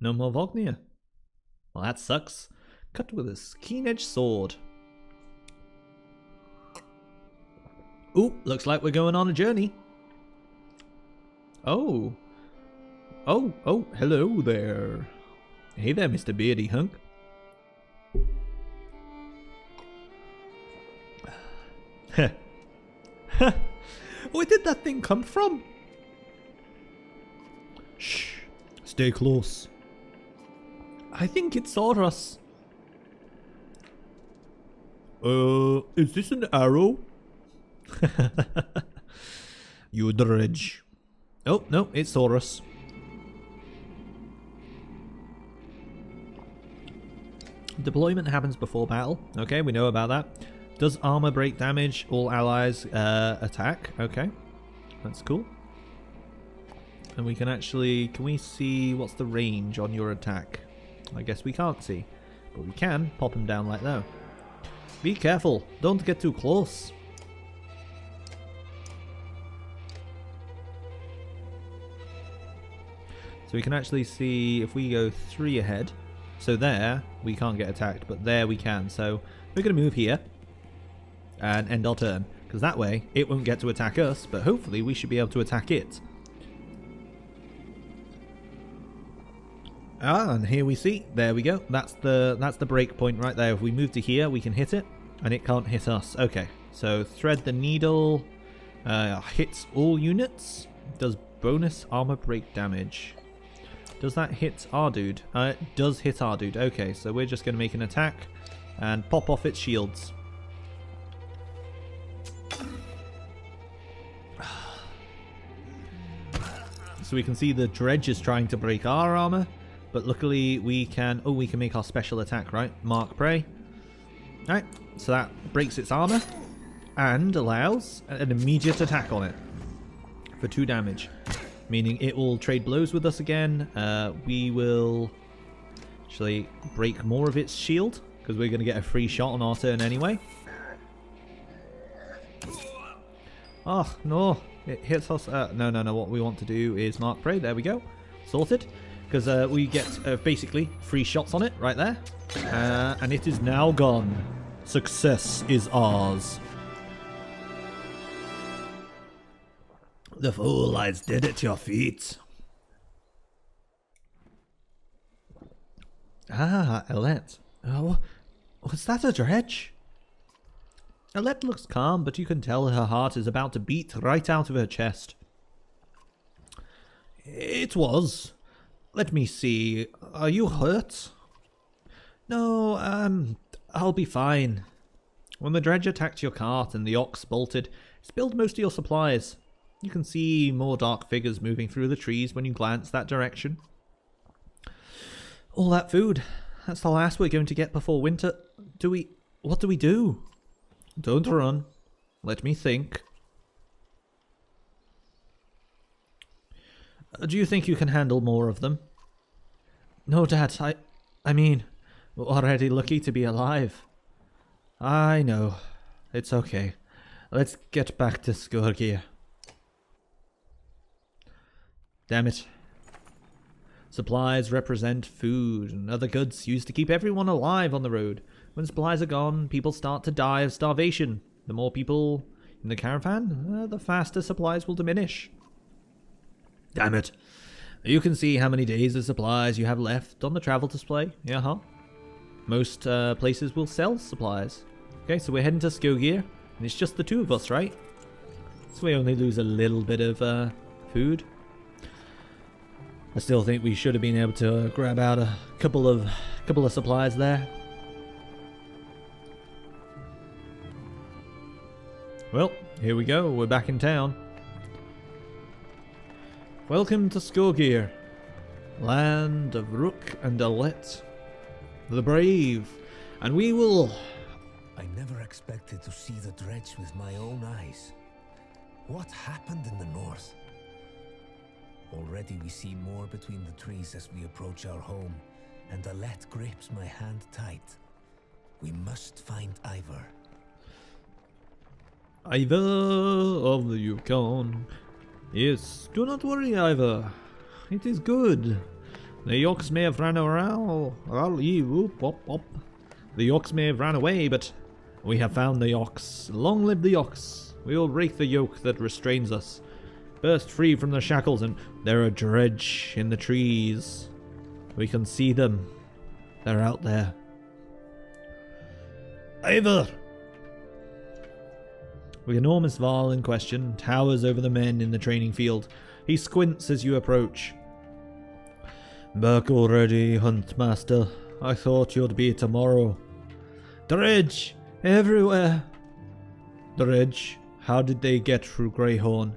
No more Vognir. Well, that sucks. Cut with a keen-edged sword. Ooh, looks like we're going on a journey. Oh. Oh, hello there. Hey there, Mr. Beardy Hunk. Where did that thing come from? Shh. Stay close. I think it saw us. Is this an arrow? You dredge. Oh, no, it saw us. Deployment happens before battle. Okay, we know about that. Does armor break damage? All allies attack. Okay, that's cool. And we can actually... Can we see what's the range on your attack? I guess we can't see. But we can pop them down like that. Be careful. Don't get too close. So we can actually see if we go 3 ahead. So there, we can't get attacked. But there we can. So we're going to move here. And end our turn. Because that way, it won't get to attack us. But hopefully, we should be able to attack it. Ah, and here we see, there we go. That's the break point right there. If we move to here, we can hit it, and it can't hit us. Okay, so thread the needle, hits all units, does bonus armor break damage. Does that hit our dude? It does hit our dude. Okay, so we're just going to make an attack and pop off its shields. So we can see the dredge is trying to break our armor. But luckily we can... Oh, we can make our special attack, right? Mark prey. Alright, so that breaks its armor. And allows an immediate attack on it. For 2 damage. Meaning it will trade blows with us again. We will actually break more of its shield. Because we're going to get a free shot on our turn anyway. Oh, no. It hits us... No. What we want to do is mark prey. There we go. Sorted. Because we get basically 3 shots on it right there. And it is now gone. Success is ours. The fool lies dead at your feet. Ah, Alette. Oh, was that a dredge? Alette looks calm, but you can tell her heart is about to beat right out of her chest. It was. Let me see. Are you hurt? No, I'll be fine. When the dredge attacked your cart and the ox bolted, it spilled most of your supplies. You can see more dark figures moving through the trees when you glance that direction. All that food. That's the last we're going to get before winter. What do we do? Don't run. Let me think. Do you think you can handle more of them? No, Dad. I mean, we're already lucky to be alive. I know. It's okay. Let's get back to Skogr. Damn it. Supplies represent food and other goods used to keep everyone alive on the road. When supplies are gone, people start to die of starvation. The more people in the caravan, the faster supplies will diminish. Damn it. You can see how many days of supplies you have left on the travel display. Yeah, Most places will sell supplies. Okay, so we're heading to Skogr, and it's just the 2 of us, right? So we only lose a little bit of food. I still think we should have been able to grab out a couple of supplies there. Well, here we go. We're back in town. Welcome to Skogr, land of Rook and Alette, the brave, and we will... I never expected to see the dredge with my own eyes. What happened in the north? Already we see more between the trees as we approach our home, and Alette grips my hand tight. We must find Ivor. Ivor of the Yukon. Yes, do not worry, Ivor. It is good. The Yorks may have ran around. The Yorks may have ran away, but we have found the Yorks. Long live the Yorks. We will break the yoke that restrains us. Burst free from the shackles, and there are dredge in the trees. We can see them. They're out there. Ivor! The enormous Varl in question towers over the men in the training field. He squints as you approach. Back already, Huntmaster. I thought you'd be tomorrow. Dredge! Everywhere! Dredge, how did they get through Greyhorn?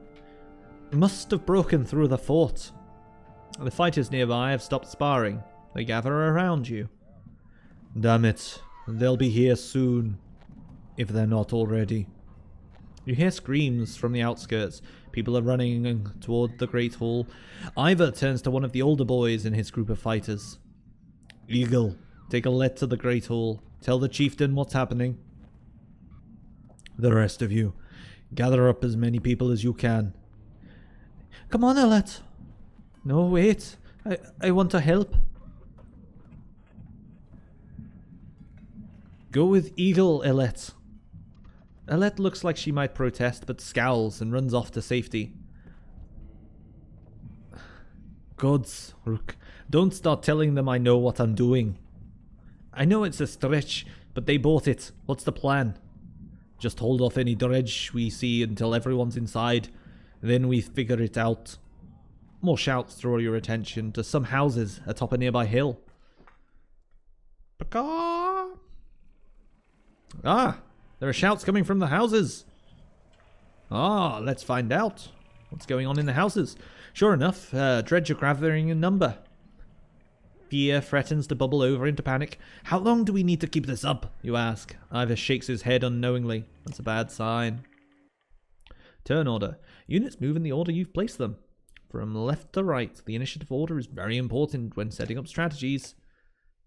Must have broken through the fort. The fighters nearby have stopped sparring. They gather around you. Damn it. They'll be here soon. If they're not already. You hear screams from the outskirts. People are running toward the Great Hall. Ivor turns to one of the older boys in his group of fighters. Eagle, take a let to the Great Hall. Tell the chieftain what's happening. The rest of you, gather up as many people as you can. Come on, Elet. No, wait. I want to help. Go with Eagle, Elet. Elet looks like she might protest, but scowls and runs off to safety. Gods, Rook. Don't start telling them I know what I'm doing. I know it's a stretch, but they bought it. What's the plan? Just hold off any dredge we see until everyone's inside. Then we figure it out. More shouts draw your attention to some houses atop a nearby hill. Ah! There are shouts coming from the houses. Ah, let's find out. What's going on in the houses? Sure enough, dredge are gathering in number. Fear threatens to bubble over into panic. How long do we need to keep this up, you ask? Ivor shakes his head unknowingly. That's a bad sign. Turn order. Units move in the order you've placed them. From left to right, the initiative order is very important when setting up strategies.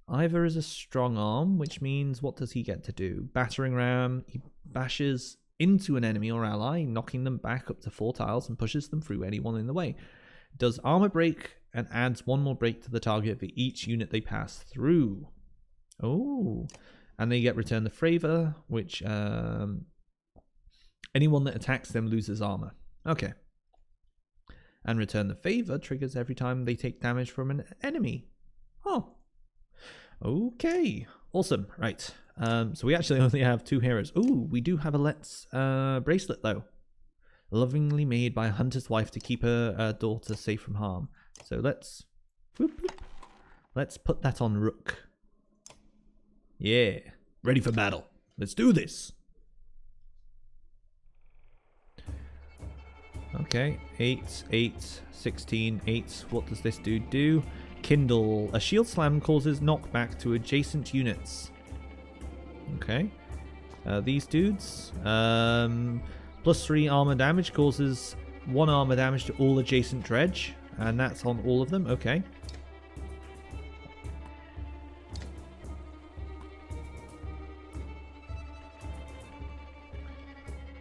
Ivor is a strong arm, which means what does he get to do? Battering ram. He bashes into an enemy or ally, knocking them back up to 4 tiles and pushes them through anyone in the way. Does armor break and adds 1 more break to the target for each unit they pass through. Oh, and they get return the favor, which anyone that attacks them loses armor. Okay. And return the favor triggers every time they take damage from an enemy. Oh. Okay. Awesome. Right. So we actually only have 2 heroes. Ooh, we do have a Let's bracelet though. Lovingly made by a hunter's wife to keep her daughter safe from harm. So let's put that on Rook. Yeah. Ready for battle. Let's do this. Okay, 8, 8, 16, 8. What does this dude do? Kindle. A shield slam causes knockback to adjacent units. Okay. These dudes. +3 armor damage causes 1 armor damage to all adjacent dredge. And that's on all of them. Okay.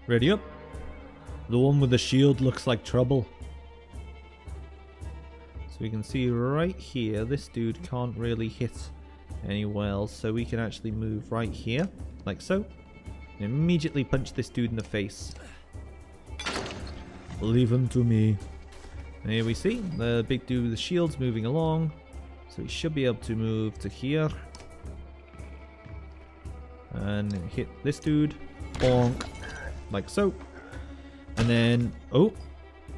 Ready up. The one with the shield looks like trouble. So we can see right here, this dude can't really hit any wells. So we can actually move right here, like so. And immediately punch this dude in the face. Leave him to me. And here we see the big dude with the shield's moving along. So he should be able to move to here. And hit this dude. Bonk. Like so. And then, oh,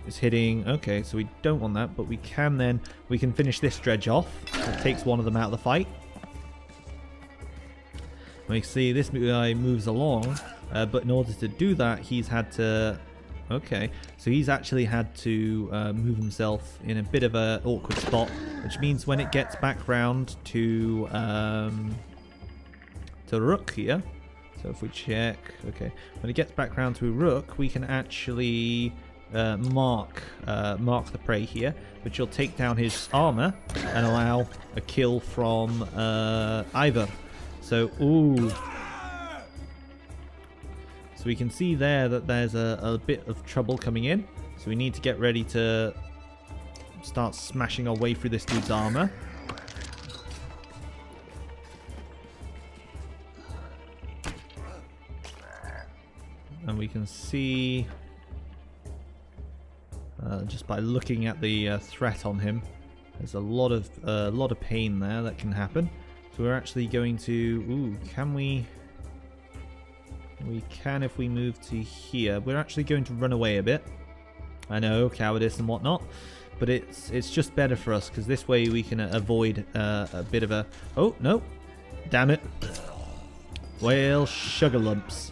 it's hitting. Okay, so we don't want that, but we can finish this dredge off. It takes one of them out of the fight. We see this guy moves along, but in order to do that, he's had to. Okay, so he's actually had to move himself in a bit of an awkward spot, which means when it gets back round to Rook here. So if we check, okay, when it gets back round to Rook, we can actually mark the prey here, which will take down his armor and allow a kill from Ivor. So, ooh. So we can see there that there's a bit of trouble coming in. So we need to get ready to start smashing our way through this dude's armor. and we can see just by looking at the threat on him, there's a lot of pain there that can happen. So we're actually going to... Ooh, can we... We can if we move to here. We're actually going to run away a bit. I know, cowardice and whatnot. But it's just better for us, because this way we can avoid a bit of a... Oh, no. Damn it. Well, sugar lumps.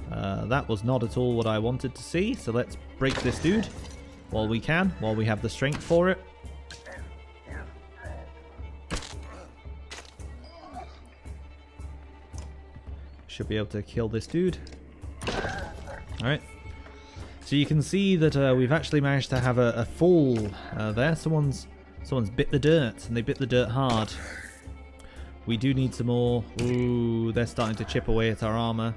That was not at all what I wanted to see. So let's break this dude while we can, while we have the strength for it. Should be able to kill this dude. Alright. So you can see that we've actually managed to have a fall there. Someone's bit the dirt, and they bit the dirt hard. We do need some more. Ooh, they're starting to chip away at our armor.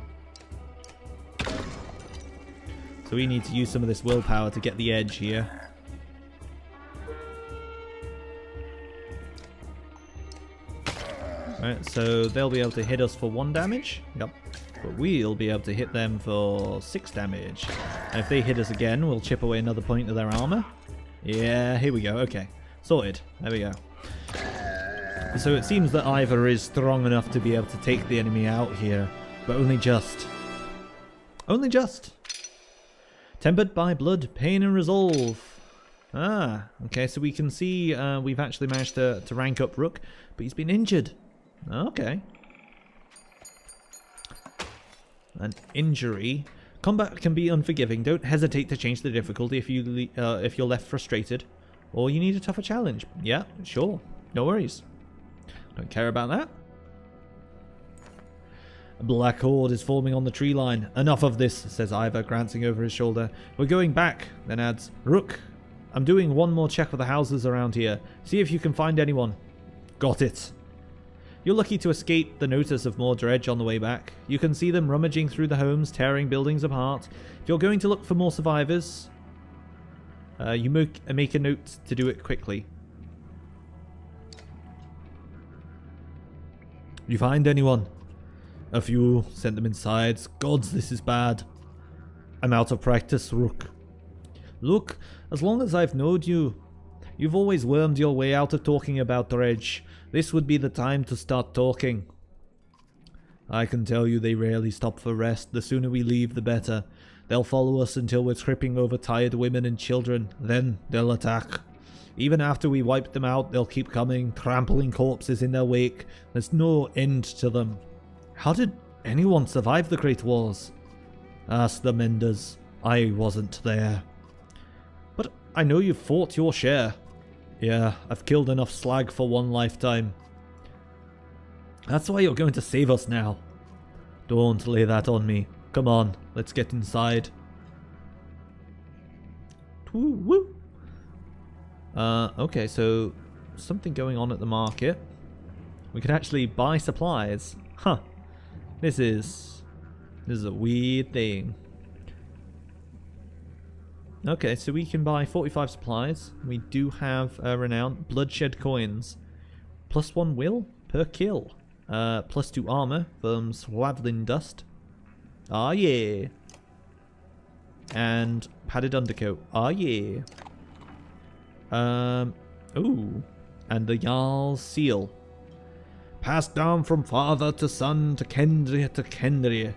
So we need to use some of this willpower to get the edge here. Alright, so they'll be able to hit us for 1 damage. Yep. But we'll be able to hit them for 6 damage. And if they hit us again, we'll chip away another point of their armor. Yeah, here we go. Okay. Sorted. There we go. So it seems that Ivor is strong enough to be able to take the enemy out here. But only just. Only just. Tempered by blood, pain and resolve. Ah, okay, so we can see we've actually managed to rank up Rook, but he's been injured. Okay. An injury. Combat can be unforgiving. Don't hesitate to change the difficulty if you're left frustrated, or you need a tougher challenge. Yeah, sure. No worries. Don't care about that. A black horde is forming on the tree line. Enough of this, says Ivor, glancing over his shoulder. We're going back, then adds, Rook, I'm doing one more check of the houses around here. See if you can find anyone. Got it. You're lucky to escape the notice of more dredge on the way back. You can see them rummaging through the homes, tearing buildings apart. If you're going to look for more survivors, you make a note to do it quickly. You find anyone? A few. Sent them inside. Gods, this is bad. I'm out of practice, Rook. Look, as long as I've known you, you've always wormed your way out of talking about dredge. This would be the time to start talking. I can tell you they rarely stop for rest. The sooner we leave, the better. They'll follow us until we're tripping over tired women and children. Then they'll attack. Even after we wipe them out, they'll keep coming, trampling corpses in their wake. There's no end to them. How did anyone survive the Great Wars? Ask the Menders. I wasn't there. But I know you've fought your share. Yeah, I've killed enough slag for one lifetime. That's why you're going to save us now. Don't lay that on me. Come on, let's get inside. Woo woo. Okay, so something going on at the market. We could actually buy supplies. Huh. This is a weird thing. Okay, so we can buy 45 supplies. We do have renown bloodshed coins. +1 will per kill. +2 armor from Swavlin dust. Ah yeah. And padded undercoat. Ah yeah. Ooh. And the Jarl's seal. Passed down from father to son to Kendria to Kendria.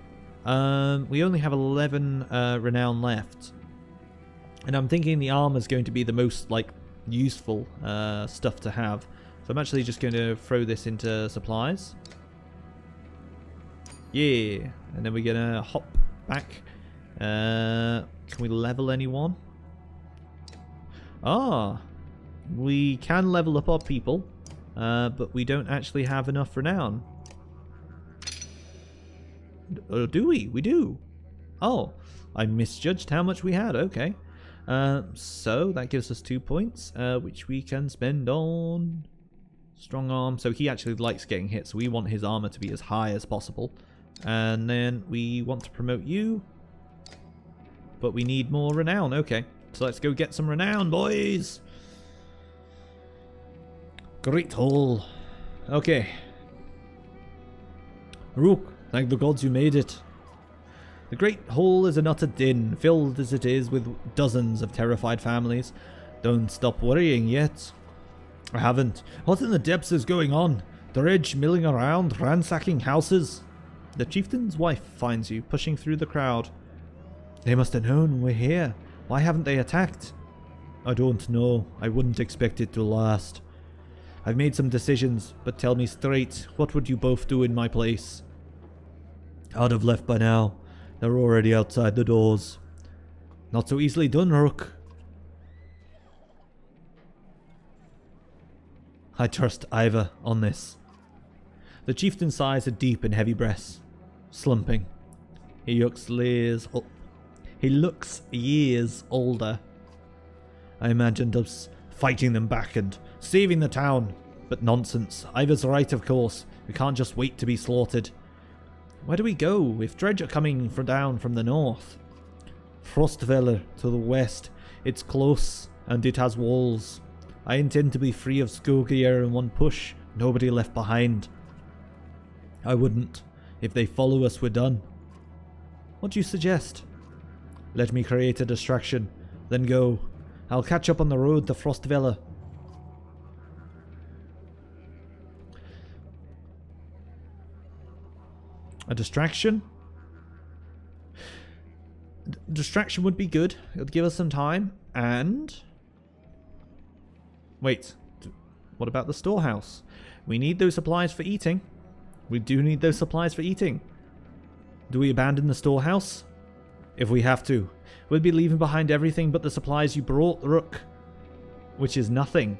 We only have 11 renown left. And I'm thinking the armor's going to be the most, like, useful stuff to have. So I'm actually just going to throw this into supplies. Yeah. And then we're going to hop back. Can we level anyone? Ah. We can level up our people. But we don't actually have enough renown. Or do we? We do. Oh. I misjudged how much we had. Okay. So that gives us 2 points, which we can spend on strong arm. So he actually likes getting hit, so we want his armor to be as high as possible. And then we want to promote you, but we need more renown. Okay, so let's go get some renown, boys. Great Hall. Okay. Rook, thank the gods you made it. The Great Hall is an utter din, filled as it is with dozens of terrified families. Don't stop worrying yet. I haven't. What in the depths is going on? The Ridge milling around, ransacking houses. The chieftain's wife finds you, pushing through the crowd. They must have known we're here. Why haven't they attacked? I don't know. I wouldn't expect it to last. I've made some decisions, but tell me straight, what would you both do in my place? I'd have left by now. They're already outside the doors. Not so easily done, Rook. I trust Ivor on this. The chieftain sighs a deep and heavy breath, slumping. He looks years older. I imagined us fighting them back and saving the town. But nonsense. Ivor's right, of course. We can't just wait to be slaughtered. Where do we go if Dredge are coming down from the north? Frostfeller to the west. It's close, and it has walls. I intend to be free of Skogr in one push. Nobody left behind. I wouldn't. If they follow us, we're done. What do you suggest? Let me create a distraction, then go. I'll catch up on the road to Frostfeller. A distraction? Distraction would be good. It would give us some time. And... wait. What about the storehouse? We need those supplies for eating. We do need those supplies for eating. Do we abandon the storehouse? If we have to. We'll be leaving behind everything but the supplies you brought, Rook. Which is nothing.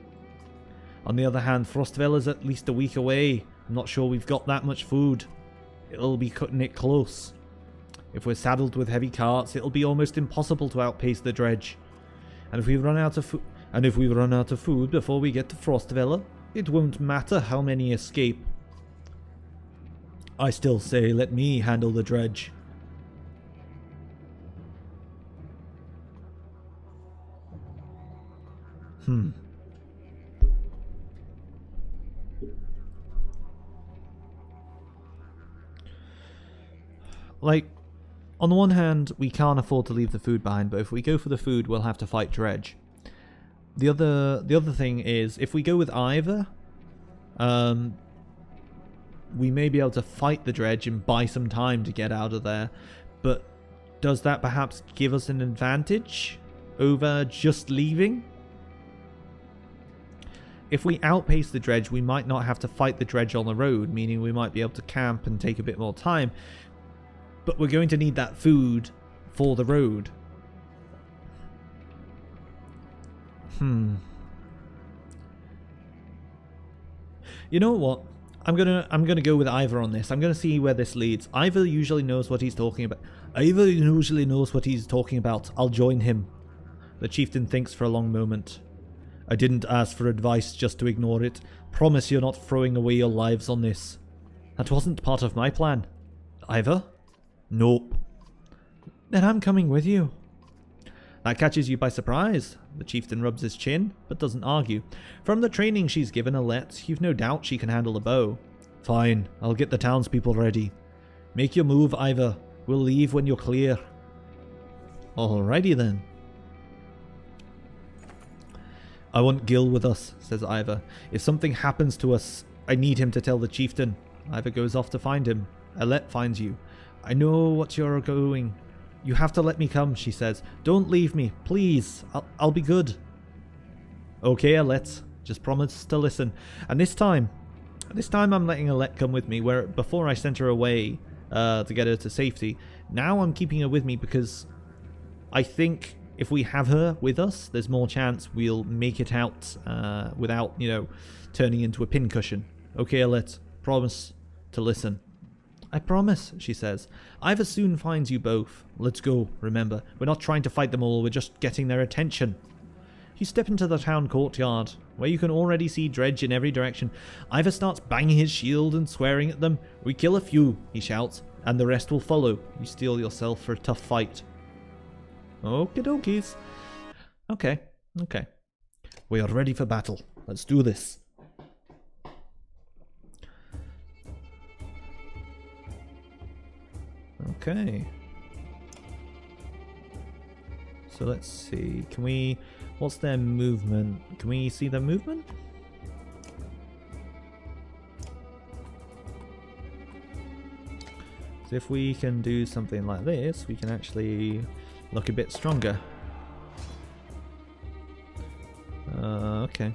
On the other hand, Frostfeller's at least a week away. I'm not sure we've got that much food. It'll be cutting it close. If we're saddled with heavy carts, it'll be almost impossible to outpace the Dredge. And if we run out of food before we get to Frostfeller, it won't matter how many escape. I still say let me handle the Dredge. Like, on the one hand, we can't afford to leave the food behind, but if we go for the food, we'll have to fight Dredge. The other thing is, if we go with Ivor, we may be able to fight the Dredge and buy some time to get out of there. But does that perhaps give us an advantage over just leaving? If we outpace the Dredge, we might not have to fight the Dredge on the road, meaning we might be able to camp and take a bit more time. But we're going to need that food for the road. You know what? I'm gonna go with Ivor on this. I'm gonna see where this leads. Ivor usually knows what he's talking about. I'll join him. The chieftain thinks for a long moment. I didn't ask for advice just to ignore it. Promise you're not throwing away your lives on this. That wasn't part of my plan. Ivor? Nope. Then I'm coming with you. That catches you by surprise. The chieftain rubs his chin, but doesn't argue. From the training she's given Alette, you've no doubt she can handle a bow. Fine, I'll get the townspeople ready. Make your move, Ivor. We'll leave when you're clear. Alrighty then. I want Gil with us, says Ivor. If something happens to us, I need him to tell the chieftain. Ivor goes off to find him. Alette finds you. I know what you're going. You have to let me come, she says. Don't leave me, please. I'll be good. Okay, Alette. Just promise to listen. And this time I'm letting Alette come with me, where before I sent her away to get her to safety. Now I'm keeping her with me because I think if we have her with us, there's more chance we'll make it out without, turning into a pincushion. Okay, Alette. Promise to listen. I promise, she says. Ivor soon finds you both. Let's go, remember. We're not trying to fight them all, we're just getting their attention. You step into the town courtyard, where you can already see Dredge in every direction. Ivor starts banging his shield and swearing at them. We kill a few, he shouts, and the rest will follow. You steel yourself for a tough fight. Okie dokies. Okay. We are ready for battle. Let's do this. Okay. So let's see. Can we... What's their movement? Can we see their movement? So if we can do something like this, we can actually look a bit stronger. Okay.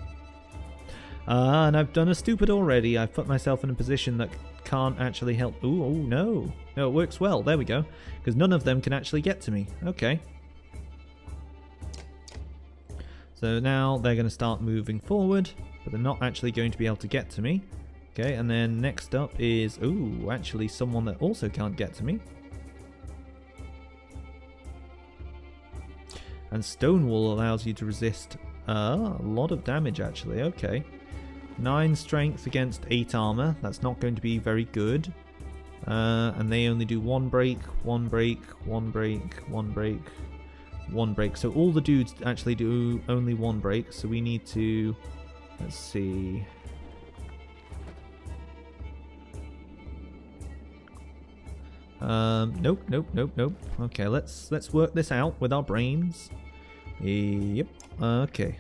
And I've done a stupid already. I've put myself in a position that can't actually help. Ooh, oh no. No, it works well. There we go. Because none of them can actually get to me. Okay. So now they're going to start moving forward, but they're not actually going to be able to get to me. Okay, and then next up is, ooh, actually someone that also can't get to me. And Stonewall allows you to resist a lot of damage, actually. Okay. 9 strength against 8 armor. That's not going to be very good. And they only do 1 break, 1 break, 1 break, 1 break, 1 break. So all the dudes actually do only 1 break. So we need to, let's see. Nope. Okay, let's work this out with our brains. Yep. Okay.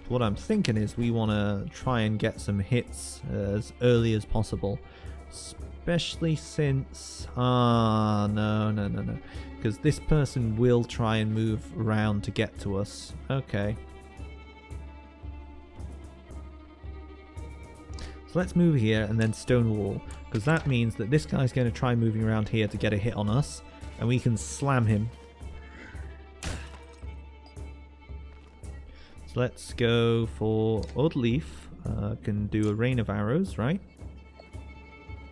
What I'm thinking is we want to try and get some hits as early as possible, especially since no, because this person will try and move around to get to us. Okay. So let's move here and then Stonewall, because that means that this guy's going to try moving around here to get a hit on us, and we can slam him. So let's go for Oddleaf. Can do a Rain of Arrows, right?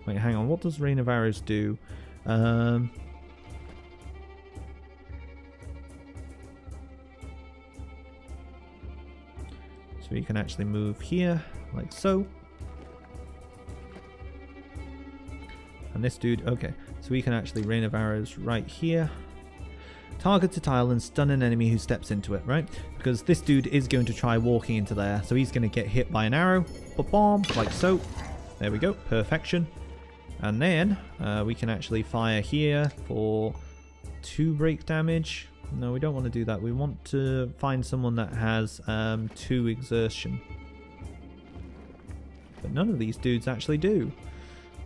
Wait, hang on. What does Rain of Arrows do? So we can actually move here, like so. And this dude, okay, so we can actually Rain of Arrows right here. Target a tile and stun an enemy who steps into it, right? Because this dude is going to try walking into there, so he's going to get hit by an arrow. Ba-bomb, like so. There we go, perfection. And then we can actually fire here for 2 break damage. No, we don't want to do that. We want to find someone that has 2 exertion. But none of these dudes actually do.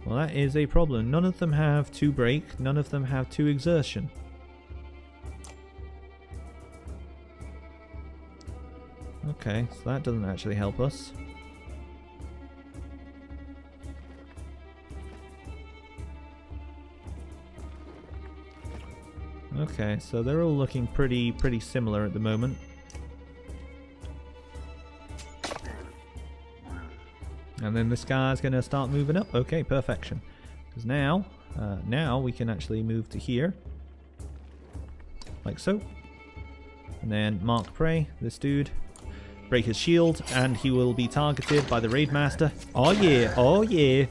Well, that is a problem. None of them have 2 break, none of them have 2 exertion. Okay, so that doesn't actually help us. Okay, so they're all looking pretty similar at the moment. And then this guy's going to start moving up. Okay, perfection. Because now we can actually move to here. Like so. And then mark prey, this dude. Break his shield, and he will be targeted by the Raid Master. Oh yeah, oh yeah.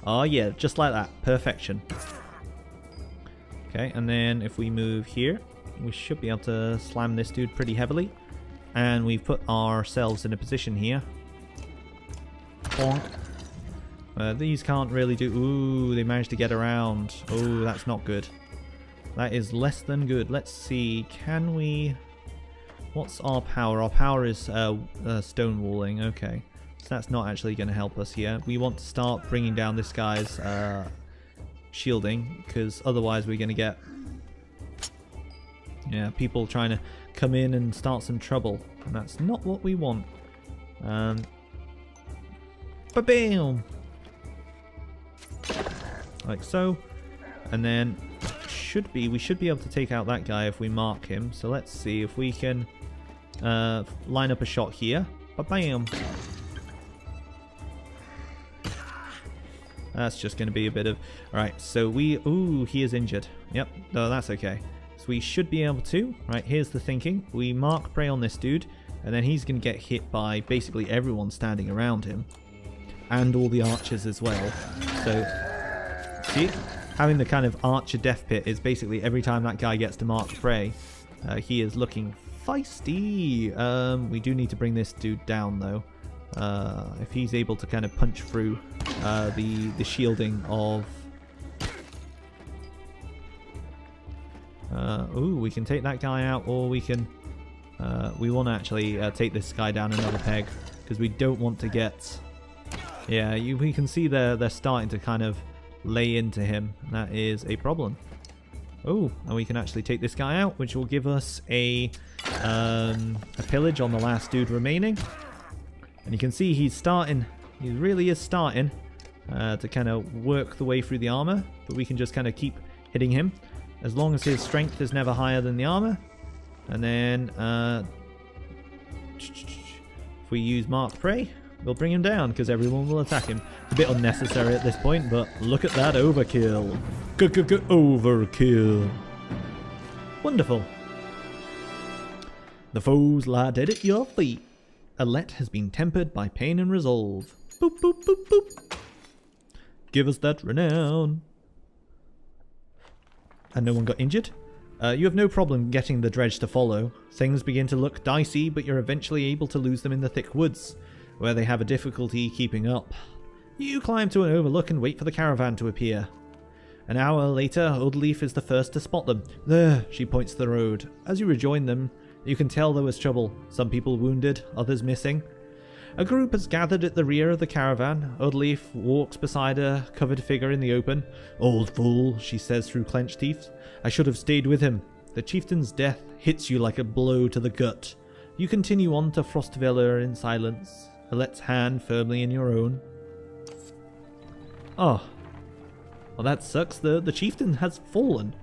Oh yeah, just like that. Perfection. Okay, and then if we move here, we should be able to slam this dude pretty heavily. And we've put ourselves in a position here. Bonk. These can't really do... Ooh, they managed to get around. Oh, that's not good. That is less than good. Let's see, can we... What's our power? Our power is stonewalling. Okay, so that's not actually going to help us here. We want to start bringing down this guy's shielding, because otherwise we're going to get people trying to come in and start some trouble, and that's not what we want. Ba-bam! Like so, and then we should be able to take out that guy if we mark him. So let's see if we can line up a shot here. Ba-bam! That's just going to be a bit of... Alright, so ooh, he is injured. Yep, no, that's okay. So we should be able to... Right, here's the thinking. We mark prey on this dude, and then he's going to get hit by basically everyone standing around him. And all the archers as well. So, see? Having the kind of archer death pit is basically every time that guy gets to mark prey, he is looking feisty. We do need to bring this dude down though. If he's able to kind of punch through the shielding of Ooh, we can take that guy out, or we can... we want to actually take this guy down another peg, because we don't want to get... Yeah, we can see they're starting to kind of lay into him. That is a problem. Oh, and we can actually take this guy out, which will give us a pillage on the last dude remaining. And you can see he's starting, he really is starting to kind of work the way through the armor, but we can just kind of keep hitting him as long as his strength is never higher than the armor. And then if we use Mark Prey, we'll bring him down because everyone will attack him. A bit unnecessary at this point, but look at that overkill. Overkill. Wonderful. The foes lie dead at your feet. Alette has been tempered by pain and resolve. Boop, boop, boop, boop. Give us that renown. And no one got injured? You have no problem getting the dredge to follow. Things begin to look dicey, but you're eventually able to lose them in the thick woods, where they have a difficulty keeping up. You climb to an overlook and wait for the caravan to appear. An hour later, Oldleaf is the first to spot them. There, she points to the road. As you rejoin them, you can tell there was trouble. Some people wounded, others missing. A group has gathered at the rear of the caravan. Oldleaf walks beside a covered figure in the open. Old fool, she says through clenched teeth. I should have stayed with him. The chieftain's death hits you like a blow to the gut. You continue on to Frostvilla in silence, Alette's hand firmly in your own. Oh. Well, that sucks. The chieftain has fallen.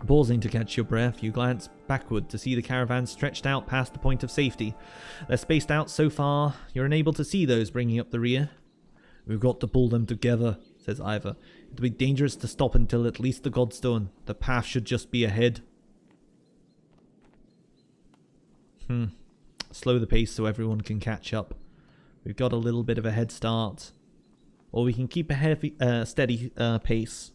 Pausing to catch your breath, you glance backward to see the caravan stretched out past the point of safety. They're spaced out so far, you're unable to see those bringing up the rear. We've got to pull them together, says Ivor. It'll be dangerous to stop until at least the Godstone. The path should just be ahead. Slow the pace so everyone can catch up. We've got a little bit of a head start. Or we can keep a steady pace.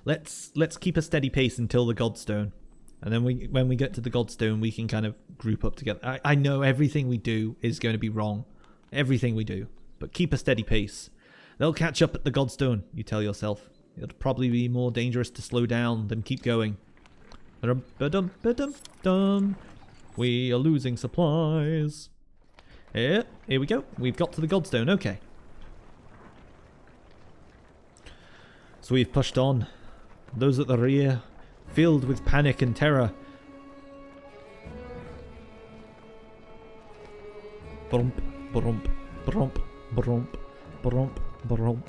Let's keep a steady pace until the Godstone. And then when we get to the Godstone, we can kind of group up together. I know everything we do is going to be wrong. Everything we do. But keep a steady pace. They'll catch up at the Godstone, you tell yourself. It'll probably be more dangerous to slow down than keep going. We are losing supplies. Here we go. We've got to the Godstone. Okay. So we've pushed on. Those at the rear, filled with panic and terror. Brump, brump, brump, brump, brump, brump.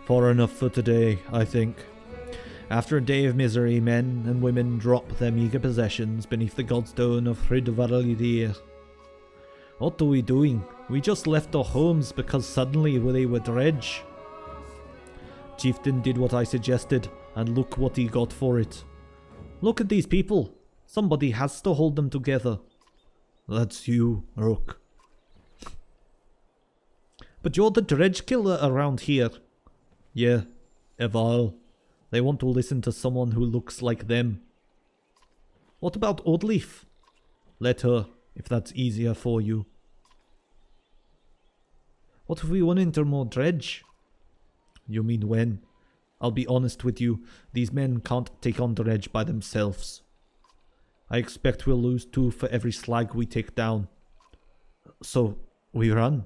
Far enough for today, I think. After a day of misery, men and women drop their meagre possessions beneath the Godstone of Hridvarlidir. What are we doing? We just left our homes because suddenly they were dredge. Chieftain did what I suggested, and look what he got for it. Look at these people. Somebody has to hold them together. That's you, Rook. But you're the dredge killer around here. Yeah, Eval. They want to listen to someone who looks like them. What about Oldleaf? Let her, if that's easier for you. What if we want to enter more dredge? You mean when? I'll be honest with you, these men can't take on dredge by themselves. I expect we'll lose 2 for every slag we take down. So, we run.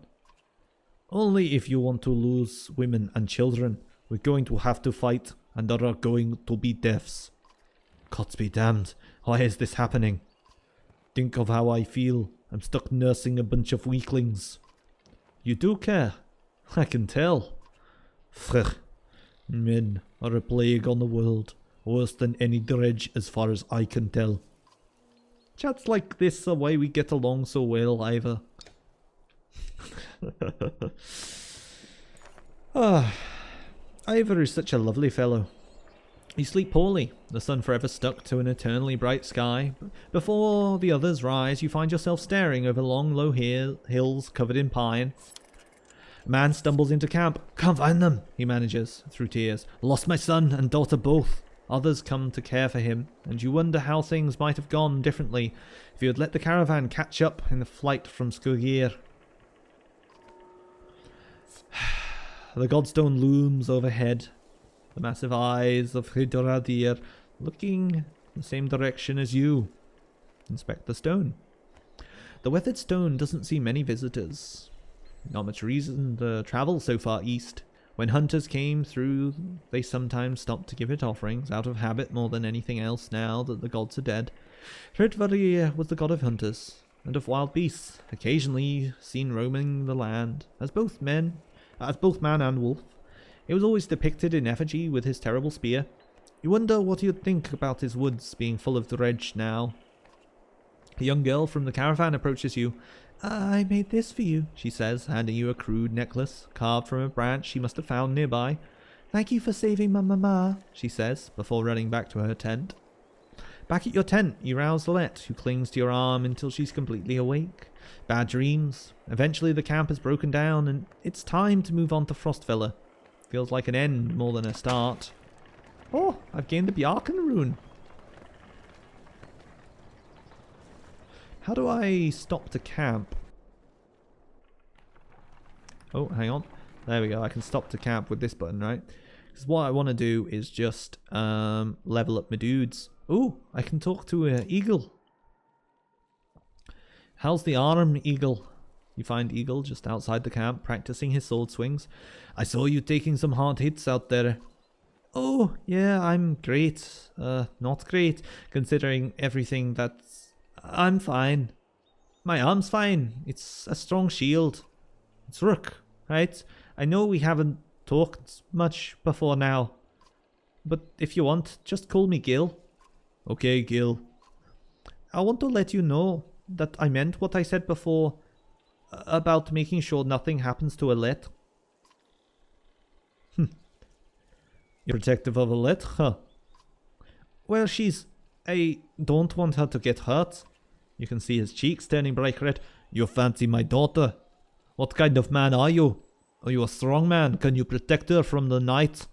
Only if you want to lose women and children. We're going to have to fight, and there are going to be deaths. Gods be damned, why is this happening? Think of how I feel. I'm stuck nursing a bunch of weaklings. You do care. I can tell. Frech. Men are a plague on the world. Worse than any dredge as far as I can tell. Chats like this are why we get along so well, Ivor. Ivor is such a lovely fellow. You sleep poorly, the sun forever stuck to an eternally bright sky. Before the others rise, you find yourself staring over long, low hills covered in pine. A man stumbles into camp. Can't find them, he manages, through tears. Lost my son and daughter both. Others come to care for him, and you wonder how things might have gone differently if you had let the caravan catch up in the flight from Skogr. The godstone looms overhead. The massive eyes of Hydaradir looking the same direction as you. Inspect the stone. The weathered stone doesn't see many visitors. Not much reason to travel so far east. When hunters came through, they sometimes stopped to give it offerings, out of habit more than anything else now that the gods are dead. Hridvarir was the god of hunters, and of wild beasts, occasionally seen roaming the land, as both man and wolf. It was always depicted in effigy with his terrible spear. You wonder what he'd think about his woods being full of dredge now. A young girl from the caravan approaches you. I made this for you, she says, handing you a crude necklace, carved from a branch she must have found nearby. Thank you for saving my mama, she says, before running back to her tent. Back at your tent, you rouse Lette, who clings to your arm until she's completely awake. Bad dreams. Eventually the camp has broken down, and it's time to move on to Frostvilla. Feels like an end more than a start. Oh, I've gained the Bjarkan rune. How do I stop to camp? Oh, hang on. There we go. I can stop to camp with this button, right? Because what I want to do is just level up my dudes. Oh, I can talk to an eagle. How's the arm, Eagle? You find Eagle just outside the camp, practicing his sword swings. I saw you taking some hard hits out there. Oh, yeah, I'm great. Not great, considering everything that's... I'm fine. My arm's fine. It's a strong shield. It's Rook, right? I know we haven't talked much before now, but if you want, just call me Gil. Okay, Gil. I want to let you know that I meant what I said before about making sure nothing happens to Alette. You're protective of Alette, huh? Well, I don't want her to get hurt. You can see his cheeks turning bright red. You fancy my daughter? What kind of man are you? Are you a strong man? Can you protect her from the night?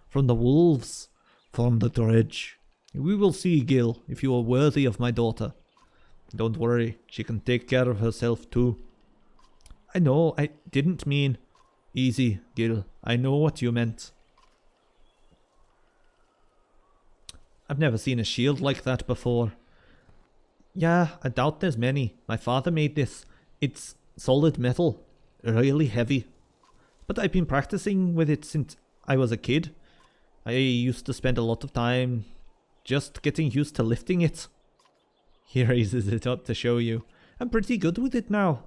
From the wolves? From the dredge? We will see, Gil, if you are worthy of my daughter. Don't worry, she can take care of herself too. I know, I didn't mean... Easy, Gil. I know what you meant. I've never seen a shield like that before. Yeah, I doubt there's many. My father made this. It's solid metal. Really heavy. But I've been practicing with it since I was a kid. I used to spend a lot of time just getting used to lifting it. He raises it up to show you. I'm pretty good with it now.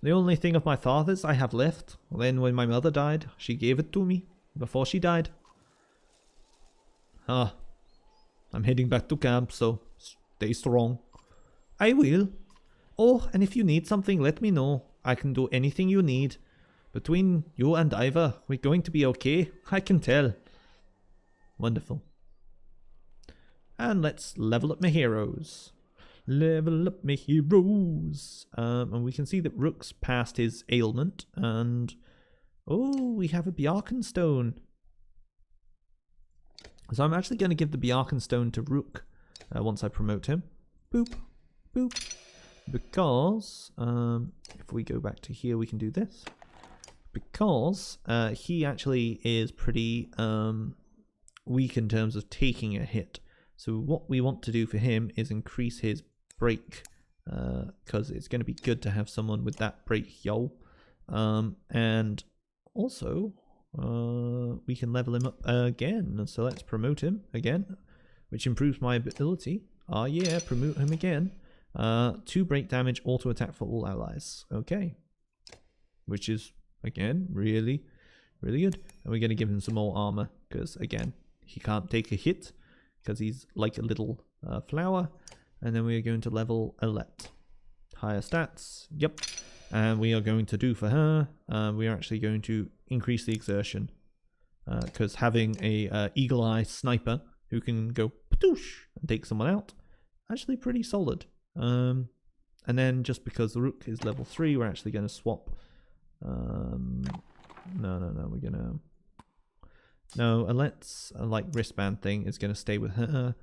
The only thing of my father's I have left. Then when my mother died, she gave it to me. Before she died. Ah. I'm heading back to camp, so stay strong. I will. Oh, and if you need something, let me know. I can do anything you need. Between you and Iva, we're going to be okay. I can tell. Wonderful. And let's level up my heroes. Level up my heroes. And we can see that Rook's past his ailment. And... oh, we have a Bjarkan stone. So I'm actually going to give the Bjarkan stone to Rook once I promote him. Boop. Boop. Because, if we go back to here, we can do this. Because he actually is pretty weak in terms of taking a hit. So what we want to do for him is increase his break. Because it's going to be good to have someone with that break, yo. And also... we can level him up again, so let's promote him again, which improves my ability. Ah, yeah, promote him again. 2 break damage, auto attack for all allies. Okay, which is again really, really good. And we're going to give him some more armor because again he can't take a hit because he's like a little flower. And then we are going to level Alette. Higher stats. Yep. And we are going to do for her, we are actually going to increase the exertion. Because having a eagle eye sniper who can go patoosh and take someone out, actually pretty solid. And then just because the Rook is level 3, we're actually going to swap. No, we're going to... No, Alette's like wristband thing is going to stay with her.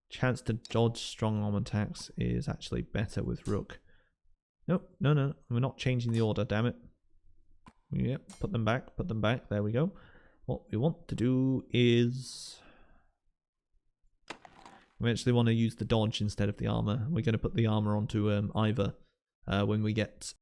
Chance to dodge strong arm attacks is actually better with Rook. Nope, no. We're not changing the order, damn it. Yep, put them back, put them back. There we go. What we want to do is... we actually want to use the dodge instead of the armor. We're going to put the armor onto Ivor when we get